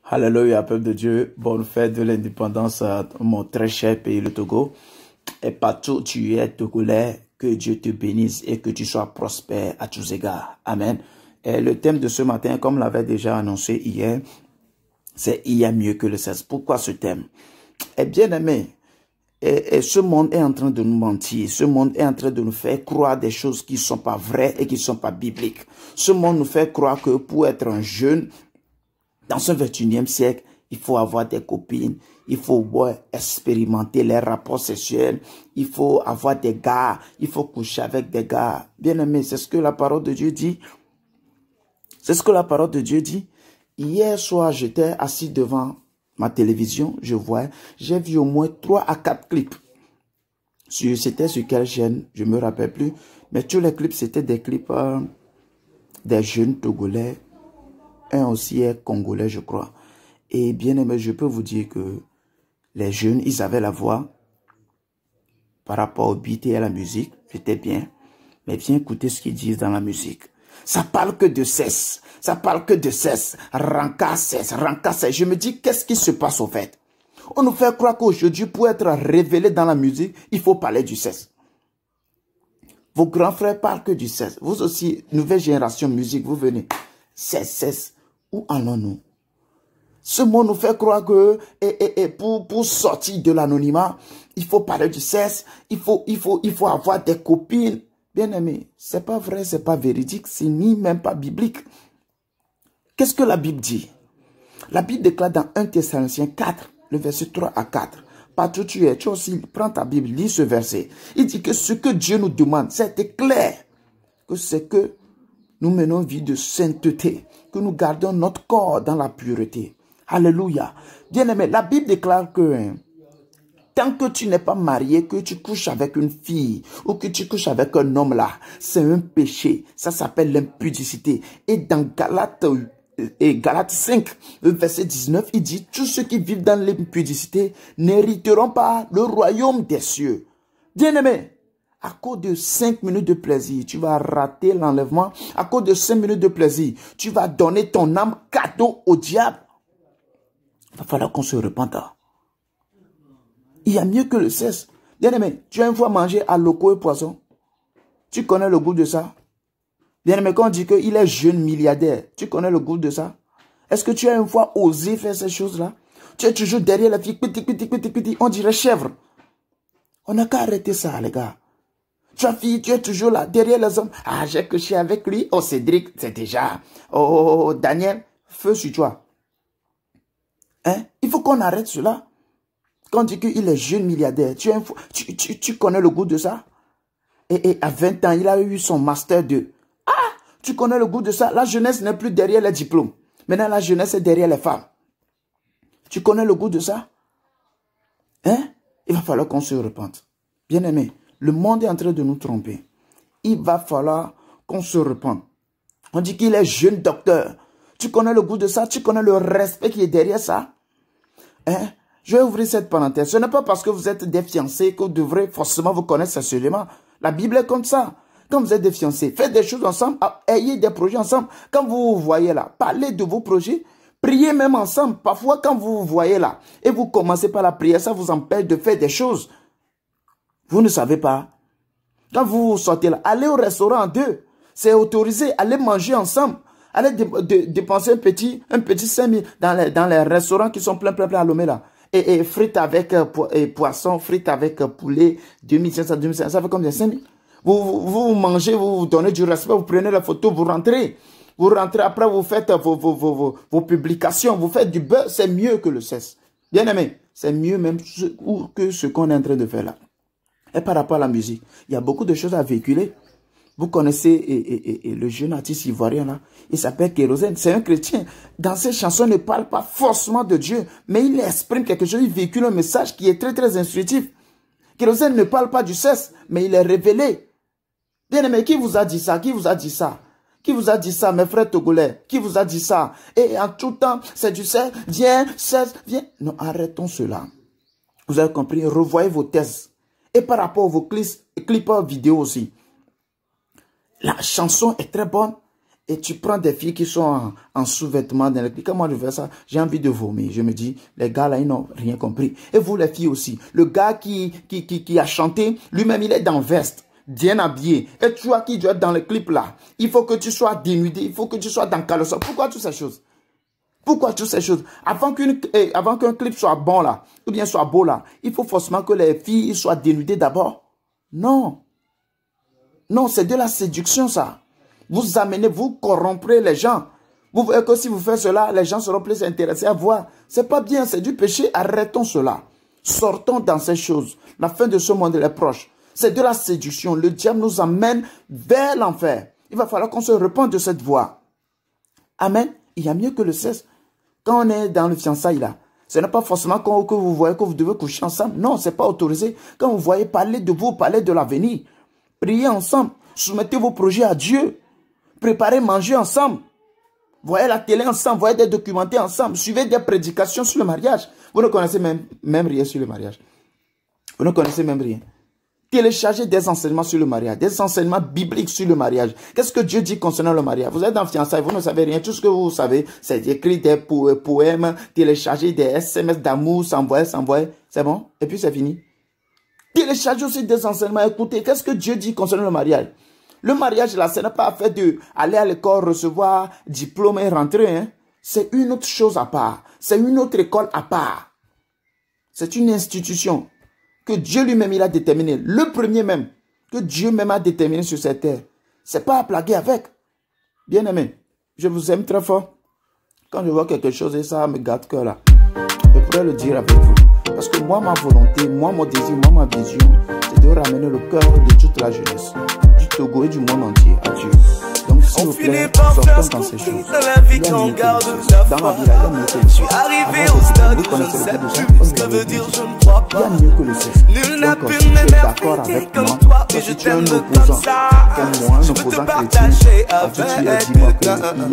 Alléluia, peuple de Dieu. Bonne fête de l'indépendance à mon très cher pays, le Togo. Et partout où tu es, Togolais, que Dieu te bénisse et que tu sois prospère à tous égards. Amen. Et le thème de ce matin, comme l'avait déjà annoncé hier, c'est « Il y a mieux que le sexe ». Pourquoi ce thème? Eh bien aimé, et ce monde est en train de nous mentir. Ce monde est en train de nous faire croire des choses qui ne sont pas vraies et qui ne sont pas bibliques. Ce monde nous fait croire que pour être un jeune, dans ce 21e siècle, il faut avoir des copines, il faut expérimenter les rapports sexuels, il faut avoir des gars, il faut coucher avec des gars. Bien aimé, c'est ce que la parole de Dieu dit. C'est ce que la parole de Dieu dit. Hier soir, j'étais assis devant ma télévision, j'ai vu au moins 3 à 4 clips. C'était sur quelle chaîne, je ne me rappelle plus, mais tous les clips, c'était des clips des jeunes Togolais. Un aussi est congolais, je crois. Et bien aimé, je peux vous dire que les jeunes, ils avaient la voix par rapport au beat et à la musique. C'était bien. Mais viens écouter ce qu'ils disent dans la musique. Ça parle que de cesse. Ça parle que de cesse. Ranka cesse, ranka cesse. Je me dis, qu'est-ce qui se passe au fait? On nous fait croire qu'aujourd'hui, pour être révélé dans la musique, il faut parler du cesse. Vos grands frères parlent que du cesse. Vous aussi, nouvelle génération musique, vous venez. Cesse, cesse. Où allons-nous? Ce monde nous fait croire que pour sortir de l'anonymat, il faut parler du sexe, il faut avoir des copines. Bien aimé, c'est pas vrai, c'est pas véridique, c'est ni même pas biblique. Qu'est-ce que la Bible dit? La Bible déclare dans 1 Thessaloniciens 4, le verset 3 à 4. Partout où tu es, tu aussi, prends ta Bible, lis ce verset. Il dit que ce que Dieu nous demande, c'est clair, que c'est que nous menons vie de sainteté, que nous gardons notre corps dans la pureté. Alléluia. Bien-aimé, la Bible déclare que tant que tu n'es pas marié, que tu couches avec une fille ou que tu couches avec un homme là, c'est un péché. Ça s'appelle l'impudicité. Et dans Galates 5, le verset 19, il dit, tous ceux qui vivent dans l'impudicité n'hériteront pas le royaume des cieux. Bien-aimé, à cause de 5 minutes de plaisir, tu vas rater l'enlèvement. À cause de 5 minutes de plaisir, tu vas donner ton âme cadeau au diable. Il va falloir qu'on se repente. Il y a mieux que le sexe. Bien aimé, tu as une fois mangé à loco et poisson. Tu connais le goût de ça? Bien aimé, quand on dit qu'il est jeune milliardaire, tu connais le goût de ça? Est-ce que tu as une fois osé faire ces choses-là? Tu es toujours derrière la fille, petit, on dirait chèvre. On n'a qu'à arrêter ça, les gars. Tu es toujours là, derrière les hommes. Ah, j'ai couché avec lui. Oh, Cédric, c'est déjà. Oh, Daniel, feu sur toi. Hein? Il faut qu'on arrête cela. Quand on dit qu'il est jeune milliardaire, tu connais le goût de ça? Et à 20 ans, il a eu son master 2. Ah, tu connais le goût de ça? La jeunesse n'est plus derrière les diplômes. Maintenant, la jeunesse est derrière les femmes. Tu connais le goût de ça? Hein? Il va falloir qu'on se repente. Bien aimé, le monde est en train de nous tromper. Il va falloir qu'on se repente. On dit qu'il est jeune docteur. Tu connais le goût de ça? Tu connais le respect qui est derrière ça? Hein? Je vais ouvrir cette parenthèse. Ce n'est pas parce que vous êtes des fiancés que vous devrez forcément vous connaître sexuellement. La Bible est comme ça. Quand vous êtes des fiancés, faites des choses ensemble, ayez des projets ensemble. Quand vous vous voyez là, parlez de vos projets, priez même ensemble. Parfois, quand vous vous voyez là, et vous commencez par la prière, ça vous empêche de faire des choses. Vous ne savez pas. Quand vous sortez là, allez au restaurant en deux. C'est autorisé. Allez manger ensemble. Allez dépenser un petit 5 000 dans les restaurants qui sont plein à Lomé là. Et frites avec poisson, frites avec poulet, 2500, ça fait combien? 5 000. Vous mangez, vous vous donnez du respect, vous prenez la photo, vous rentrez. Vous rentrez, après vous faites vos publications, vous faites du beurre, c'est mieux que le sexe. Bien aimé, c'est mieux même que ce qu'on est en train de faire là. Et par rapport à la musique, il y a beaucoup de choses à véhiculer. Vous connaissez le jeune artiste ivoirien là, il s'appelle Kérosène, c'est un chrétien. Dans ses chansons, il ne parle pas forcément de Dieu, mais il exprime quelque chose, il véhicule un message qui est très instructif. Kérosène ne parle pas du sexe, mais il est révélé. Bien aimé, qui vous a dit ça? Qui vous a dit ça? Qui vous a dit ça, mes frères togolais? Qui vous a dit ça? Et en tout temps, c'est du sexe, viens, sexe, viens. Non, arrêtons cela. Vous avez compris, revoyez vos thèses. Et par rapport à vos clips vidéo aussi. La chanson est très bonne Et tu prends des filles qui sont en sous-vêtements dans les clips. Quand moi je fais ça, j'ai envie de vomir. Je me dis, les gars là, ils n'ont rien compris. Et vous les filles aussi. Le gars qui a chanté, lui-même il est dans veste, bien habillé. Et tu vois qui doit être dans les clips là. Il faut que tu sois dénudé, il faut que tu sois dans caleçon. Pourquoi toutes ces choses? Pourquoi toutes ces choses? Avant qu'un clip soit bon là, ou bien soit beau là, il faut forcément que les filles soient dénudées d'abord. Non. Non, c'est de la séduction ça. Vous amenez, vous corromprez les gens. Vous voyez que si vous faites cela, les gens seront plus intéressés à voir. C'est pas bien, c'est du péché. Arrêtons cela. Sortons dans ces choses. La fin de ce monde est proche. C'est de la séduction. Le diable nous amène vers l'enfer. Il va falloir qu'on se repente de cette voie. Amen. Il y a mieux que le sexe. Quand on est dans le fiançailles là, ce n'est pas forcément que vous voyez que vous devez coucher ensemble. Non, ce n'est pas autorisé. Quand vous voyez parler de vous, parler de l'avenir. Priez ensemble. Soumettez vos projets à Dieu. Préparez, manger ensemble. Voyez la télé ensemble. Voyez des documentaires ensemble. Suivez des prédications sur le mariage. Vous ne connaissez même rien sur le mariage. Vous ne connaissez même rien. Téléchargez des enseignements sur le mariage. Des enseignements bibliques sur le mariage. Qu'est-ce que Dieu dit concernant le mariage? Vous êtes dans fiançailles, vous ne savez rien. Tout ce que vous savez, c'est écrire des poèmes, télécharger des SMS d'amour, s'envoyer. C'est bon? Et puis c'est fini. Téléchargez aussi des enseignements. Écoutez, qu'est-ce que Dieu dit concernant le mariage? Le mariage, là, ce n'est pas fait d'aller à l'école, recevoir diplôme et rentrer. Hein. C'est une autre chose à part. C'est une autre école à part. C'est une institution que Dieu lui-même, il a déterminé. Le premier même, que Dieu même a déterminé sur cette terre. C'est pas à plaguer avec. Bien aimé, je vous aime très fort. Quand je vois quelque chose et ça me gâte cœur là, je pourrais le dire avec vous. Parce que moi, ma volonté, moi, mon désir, moi, ma vision, c'est de ramener le cœur de toute la jeunesse du Togo et du monde entier à Dieu. Donc, s'il vous plaît, sortons dans ces choses. Il y a mieux que dans la vie, il y a mieux que le sexe. Vous connaissez le but de ça, il y a mieux que le sexe. Donc, si tu es d'accord avec moi, si tu es un opposant, comme moi, un opposant chrétien, à qui tu es, dis-moi qu'il y a mieux.